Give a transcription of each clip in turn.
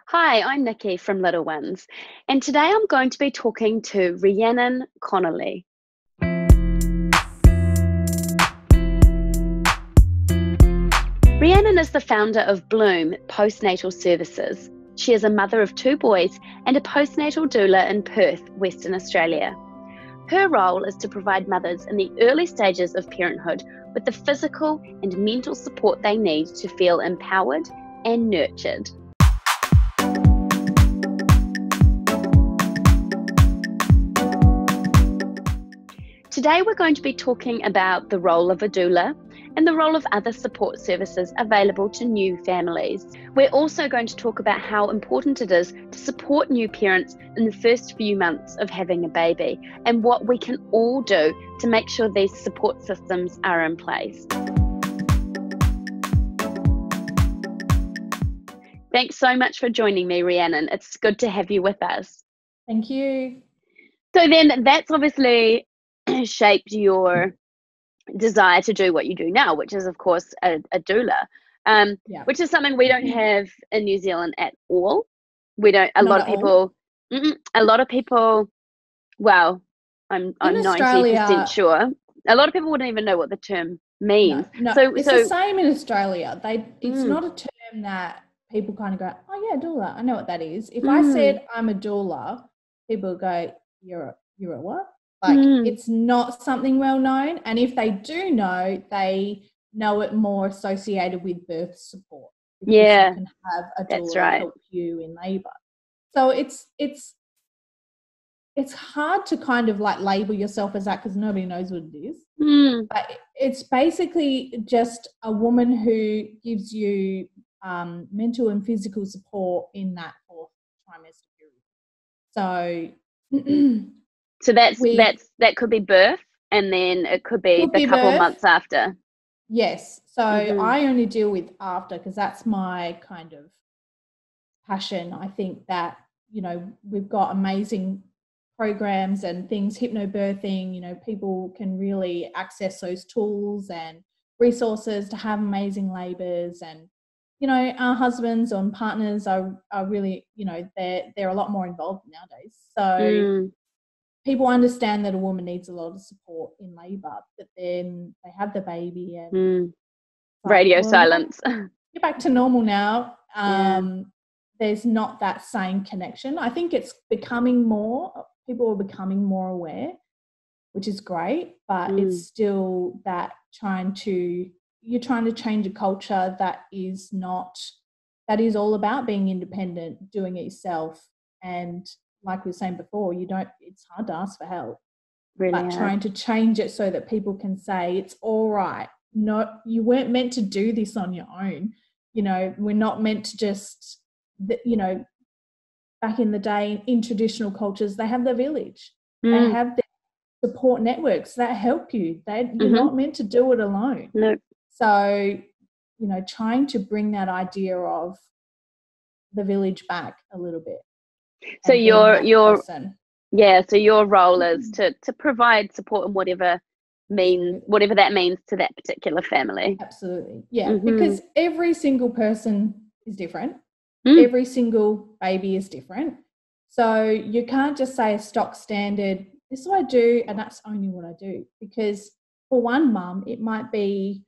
Hi, I'm Nicky from Little Ones, and today I'm going to be talking to Rhiannon Connelly. Rhiannon is the founder of Bloom Post-Natal Services. She is a mother of 2 boys and a postnatal doula in Perth, Western Australia. Her role is to provide mothers in the early stages of parenthood with the physical and mental support they need to feel empowered and nurtured. Today we're going to be talking about the role of a doula and the role of other support services available to new families. We're also going to talk about how important it is to support new parents in the first few months of having a baby and what we can all do to make sure these support systems are in place. Thanks so much for joining me, Rhiannon. It's good to have you with us. Thank you. So then that's obviously shaped your desire to do what you do now, which is of course a doula, which is something we don't have in New Zealand at all. We don't. A lot of people. Well, I'm 90% sure. A lot of people wouldn't even know what the term means. No, it's the same in Australia. It's not a term that people kind of go, oh yeah, doula. I know what that is. If I said I'm a doula, people go, you're a what? Like it's not something well known, and if they do know, they know it more associated with birth support. Yeah, you can have a doula help you in labour. So it's hard to kind of like label yourself as that because nobody knows what it is. But it's basically just a woman who gives you mental and physical support in that 4th trimester period. So that could be birth, and then it could be the couple months after. Yes. So I only deal with after because that's my kind of passion. I think that, we've got amazing programs and things, hypnobirthing, people can really access those tools and resources to have amazing labours, and our husbands and partners are really, they're a lot more involved nowadays. So people understand that a woman needs a lot of support in labour, but then they have the baby and radio silence. You're back to normal now. There's not that same connection. I think it's becoming more. People are becoming more aware, which is great, but it's still that you're trying to change a culture that is all about being independent, doing it yourself, and like we were saying before, it's hard to ask for help. Really but trying to change it so that people can say it's all right. No, you weren't meant to do this on your own. We're not meant to just, back in the day in traditional cultures, they have their village. They have their support networks that help you. You're not meant to do it alone. No. So, trying to bring that idea of the village back a little bit. So your role is to provide support in whatever that means to that particular family. Absolutely. Yeah, because every single person is different. Every single baby is different. So you can't just say a stock standard, this is what I do and that's only what I do. Because for one mum, it might be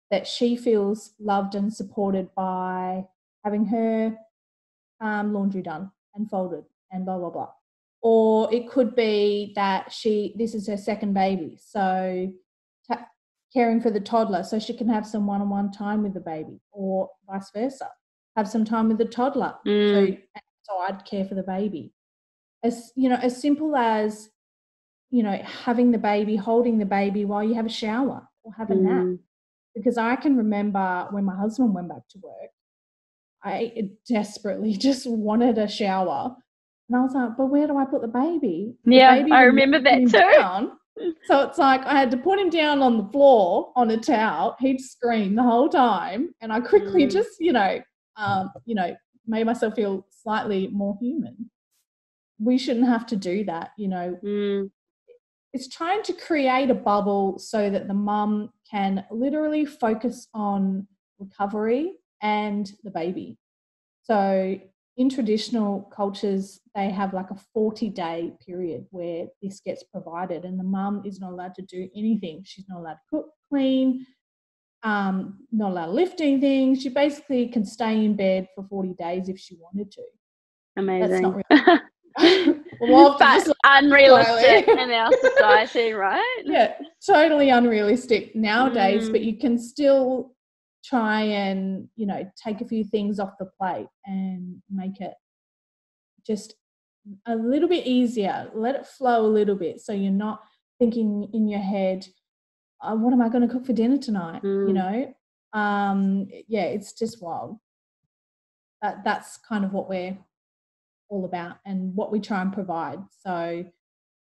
that she feels loved and supported by having her laundry done and folded and blah, blah, blah. Or it could be that this is her second baby, so caring for the toddler so she can have some one-on-one time with the baby, or vice versa, have some time with the toddler so I'd care for the baby. As simple as, having the baby, holding the baby while you have a shower or have a nap. Because I can remember when my husband went back to work, I desperately just wanted a shower. And I was like, but where do I put the baby? I remember that too. So it's like I had to put him down on the floor on a towel. He'd scream the whole time. And I quickly just, made myself feel slightly more human. We shouldn't have to do that, It's trying to create a bubble so that the mum can literally focus on recovery and the baby. So in traditional cultures, they have like a 40-day period where this gets provided, and the mum is not allowed to do anything. She's not allowed to cook, clean, not allowed to lift anything. She basically can stay in bed for 40 days if she wanted to. Amazing. That's not really well, but unrealistic in our society, right? Yeah, totally unrealistic nowadays, but you can still try and, you know, take a few things off the plate and make it just a little bit easier. Let it flow a little bit, so you're not thinking in your head, what am I going to cook for dinner tonight? You know, yeah, it's just wild. That's kind of what we're all about and what we try and provide. So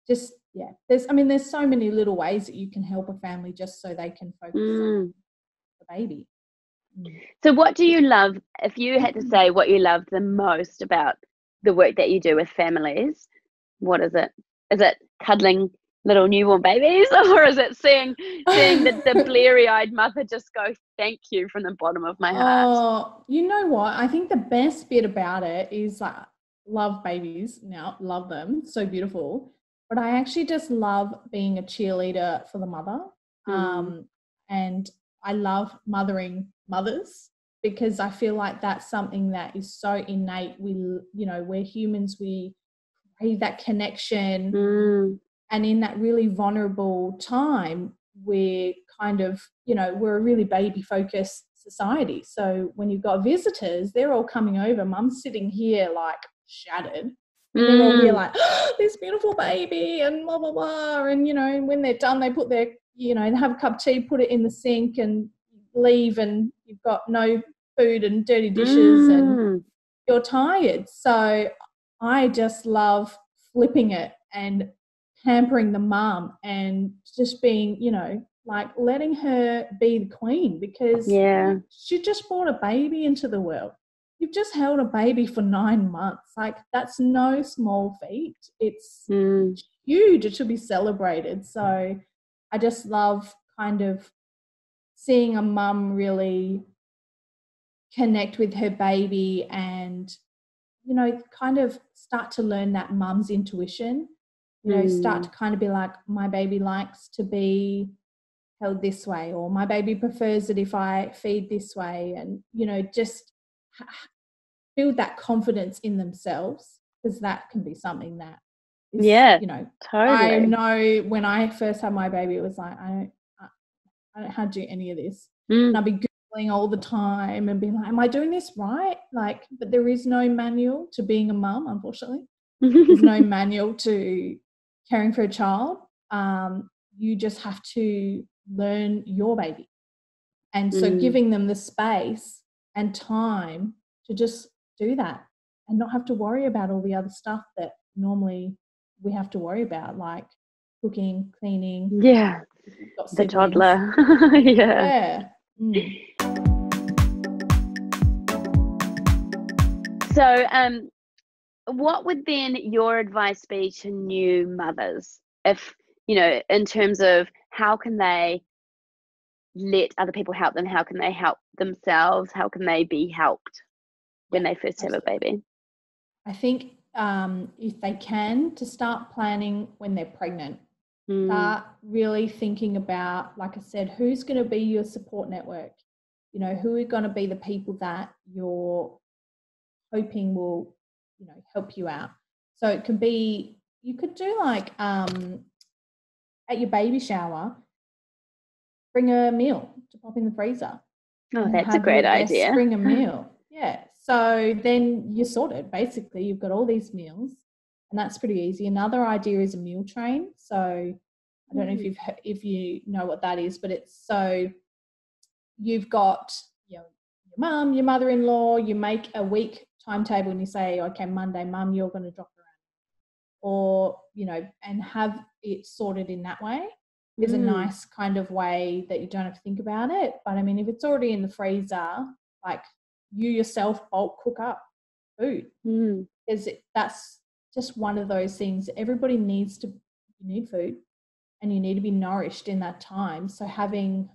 just, yeah, there's so many little ways that you can help a family just so they can focus on the baby. So what do you love, if you had to say what you love the most about the work that you do with families, what is it? Is it cuddling little newborn babies, or is it seeing the bleary-eyed mother just go, thank you, from the bottom of my heart? Oh, you know what? I think the best bit about it is, like, love babies now, love them, so beautiful. But I actually just love being a cheerleader for the mother. And I love mothering mothers, because I feel like that's something that is so innate. We, you know, we're humans, we crave that connection. And in that really vulnerable time, we're kind of, you know, we're a really baby-focused society. So when you've got visitors, they're all coming over. Mum's sitting here like shattered. And they're all here like, oh, this beautiful baby and blah, blah, blah. And, you know, when they're done, they put their, you know, they have a cup of tea, put it in the sink and leave, and you've got no food and dirty dishes and you're tired. So I just love flipping it and pampering the mum and just being, you know, like letting her be the queen, because she just brought a baby into the world. You've just held a baby for 9 months. Like, that's no small feat. It's huge. It should be celebrated. So I just love kind of seeing a mum really connect with her baby and, you know, kind of start to learn that mum's intuition. You know, start to kind of be like, my baby likes to be held this way, or my baby prefers it if I feed this way. And, you know, just build that confidence in themselves, because that can be something that is, you know, totally. I know when I first had my baby, it was like, I don't know how to do any of this. And I'd be Googling all the time and being like, am I doing this right? Like, but there is no manual to being a mum, unfortunately. There's no manual to caring for a child. You just have to learn your baby. And so giving them the space and time to just do that and not have to worry about all the other stuff that normally we have to worry about, like cooking, cleaning. Yeah, the toddler. Yeah. So what would then your advice be to new mothers, if, you know, in terms of how can they let other people help them, how can they help themselves, how can they be helped when they first have a baby? I think if they can, to start planning when they're pregnant. Start really thinking about, like I said, who's going to be your support network? You know, who are going to be the people that you're hoping will, you know, help you out. So it could be, you could do like at your baby shower, bring a meal to pop in the freezer. Oh, that's a great idea. Bring a meal. Yeah. So then you're sorted. Basically, you've got all these meals, and that's pretty easy. Another idea is a meal train. So I don't know if you know what that is, but it's, so you've got, you know, your mum, your mother-in-law, you make a week timetable and you say, okay, Monday, mum, you're going to drop around, or, you know, and have it sorted in that way. Is a nice kind of way that you don't have to think about it. But I mean, if it's already in the freezer, like, you yourself bulk cook up food, because that's just one of those things. Everybody needs to, you need food and you need to be nourished in that time. So having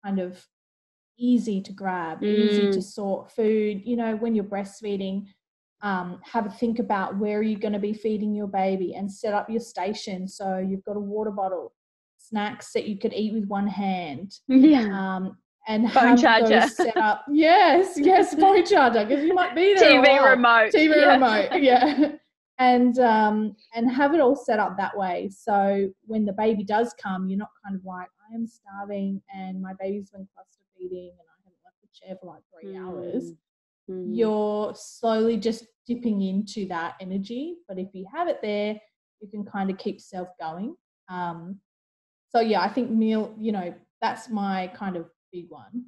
kind of easy to grab, easy to sort food, you know, when you're breastfeeding, have a think about where you're going to be feeding your baby and set up your station. So you've got a water bottle, snacks that you could eat with one hand. Yeah. And phone have charger. those set up. Yes, phone charger, because you might be there. TV remote. Remote, yeah. And have it all set up that way. So when the baby does come, you're not kind of like, I am starving and my baby's been cluster feeding and I haven't left the chair for like 3 hours. You're slowly just dipping into that energy. But if you have it there, you can kind of keep yourself going. So yeah, I think meal, that's my kind of big one.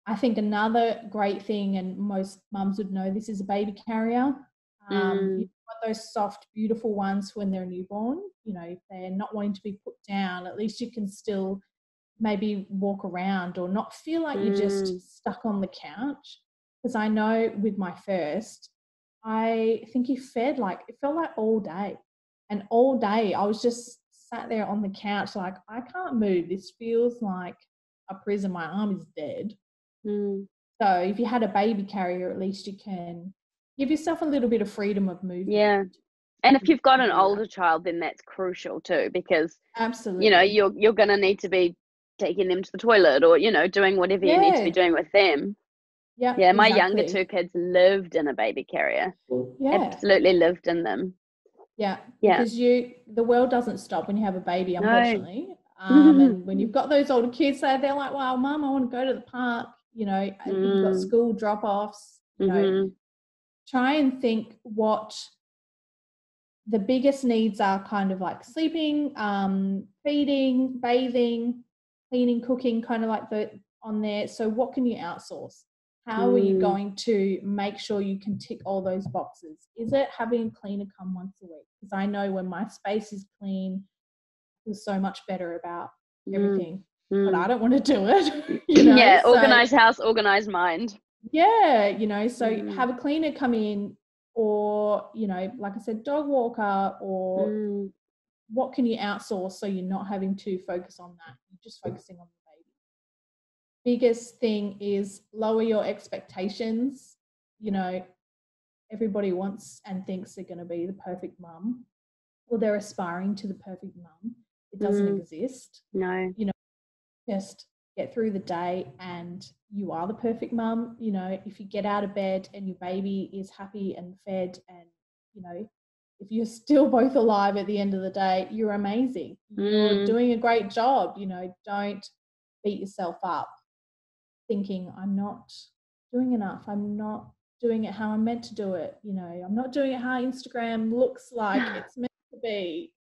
I think another great thing, and most mums would know this, is a baby carrier. You've got those soft, beautiful ones when they're newborn. If they're not wanting to be put down, at least you can still maybe walk around or not feel like you're just stuck on the couch. Because I know with my first, I think he fed it felt like all day. And all day I was just sat there on the couch like, I can't move. This feels like a prison. My arm is dead. So if you had a baby carrier, at least you can give yourself a little bit of freedom of movement. Yeah. And if you've got an older child, then that's crucial too, because absolutely, you're going to need to be taking them to the toilet or doing whatever you need to be doing with them. Yeah, my younger 2 kids lived in a baby carrier. Absolutely lived in them. Yeah, because the world doesn't stop when you have a baby, unfortunately. And when you've got those older kids, they're like, "Wow, Mum, I want to go to the park." And you've got school drop-offs. Try and think what the biggest needs are, kind of like sleeping, feeding, bathing, cleaning, cooking, kind of like on there. So what can you outsource? How are you going to make sure you can tick all those boxes? Is it having a cleaner come once a week? Because I know when my space is clean, I feel so much better about everything. But I don't want to do it. Yeah, organized house, organized mind. Yeah, so have a cleaner come in, or, like I said, dog walker, or what can you outsource so you're not having to focus on that? You're just focusing on the baby. Biggest thing is lower your expectations. Everybody wants and thinks they're going to be the perfect mum, or they're aspiring to the perfect mum. It doesn't exist. No. Just get through the day and you are the perfect mum. If you get out of bed and your baby is happy and fed, and if you're still both alive at the end of the day, you're amazing. You're doing a great job. Don't beat yourself up thinking, I'm not doing enough, I'm not doing it how I'm meant to do it, I'm not doing it how Instagram looks like it's meant to be.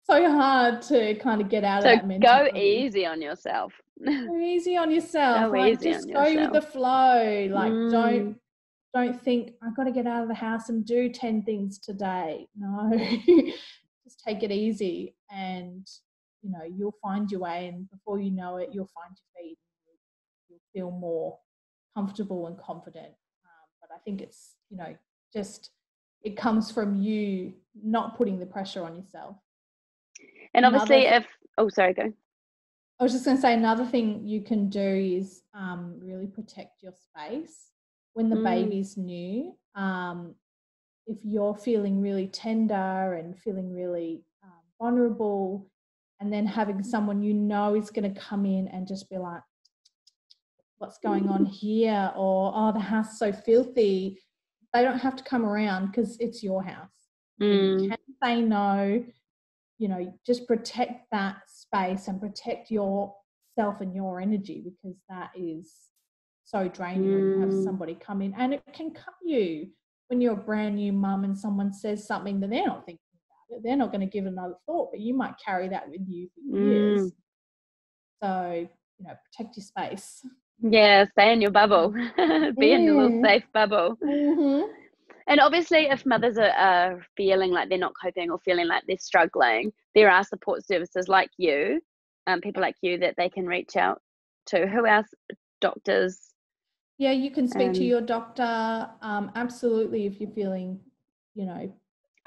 So hard to kind of get out of that mentality. Go easy on yourself. Go easy on yourself. Just go with the flow. Don't think, I've got to get out of the house and do 10 things today. No, just take it easy, and you'll find your way, and before you know it, you'll find your feet. You'll feel more comfortable and confident. But I think it's, just it comes from you not putting the pressure on yourself. And obviously sorry, go. I was just going to say, another thing you can do is really protect your space when the baby's new. If you're feeling really tender and feeling really vulnerable, and then having someone is going to come in and just be like, what's going on here? Or, oh, the house is so filthy. They don't have to come around because it's your house. You can say no. Just protect that space and protect yourself and your energy, because that is so draining when you have somebody come in, and it can cut you when you're a brand new mum and someone says something that they're not thinking about it. They're not going to give another thought, but you might carry that with you for years. So, protect your space. Yeah, stay in your bubble. Be in your little safe bubble. And obviously, if mothers are feeling like they're not coping or feeling like they're struggling, there are support services like you, people like you, that they can reach out to. Who else? Doctors? Yeah, you can speak to your doctor. Absolutely, if you're feeling,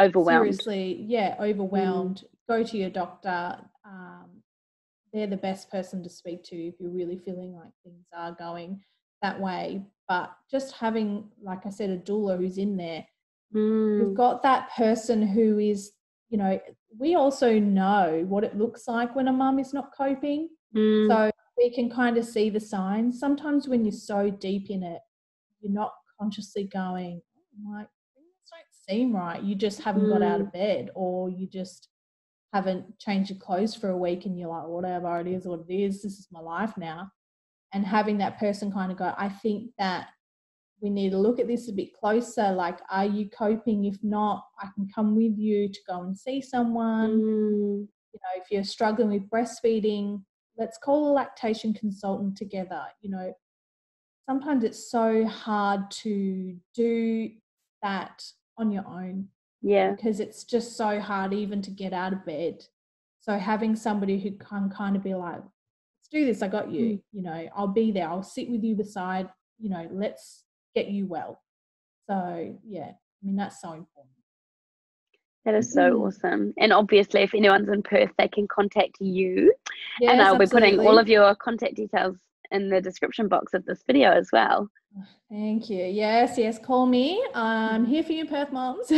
overwhelmed. Seriously, overwhelmed, go to your doctor. They're the best person to speak to if you're really feeling like things are going that way. but just having, like I said, a doula who's in there, we've got that person who is, you know, we also know what it looks like when a mum is not coping. So we can kind of see the signs. Sometimes when you're so deep in it, you're not consciously going, oh, like, things don't seem right. You just haven't got out of bed, or you just haven't changed your clothes for a week and you're like, whatever, it is what it is. This is my life now. And having that person kind of go, I think that we need to look at this a bit closer. Like, are you coping? If not, I can come with you to go and see someone. You know, if you're struggling with breastfeeding, let's call a lactation consultant together. You know, sometimes it's so hard to do that on your own. Because it's just so hard even to get out of bed. So having somebody who can kind of be like, let's do this, I got you. You know, I'll be there. I'll sit with you beside, you know, let's get you well. So, yeah, I mean, that's so important. That is so awesome. And obviously, if anyone's in Perth, they can contact you. Yes, and I'll be putting absolutely. all of your contact details in the description box of this video as well. Thank you. Yes, call me. I'm here for you, Perth moms.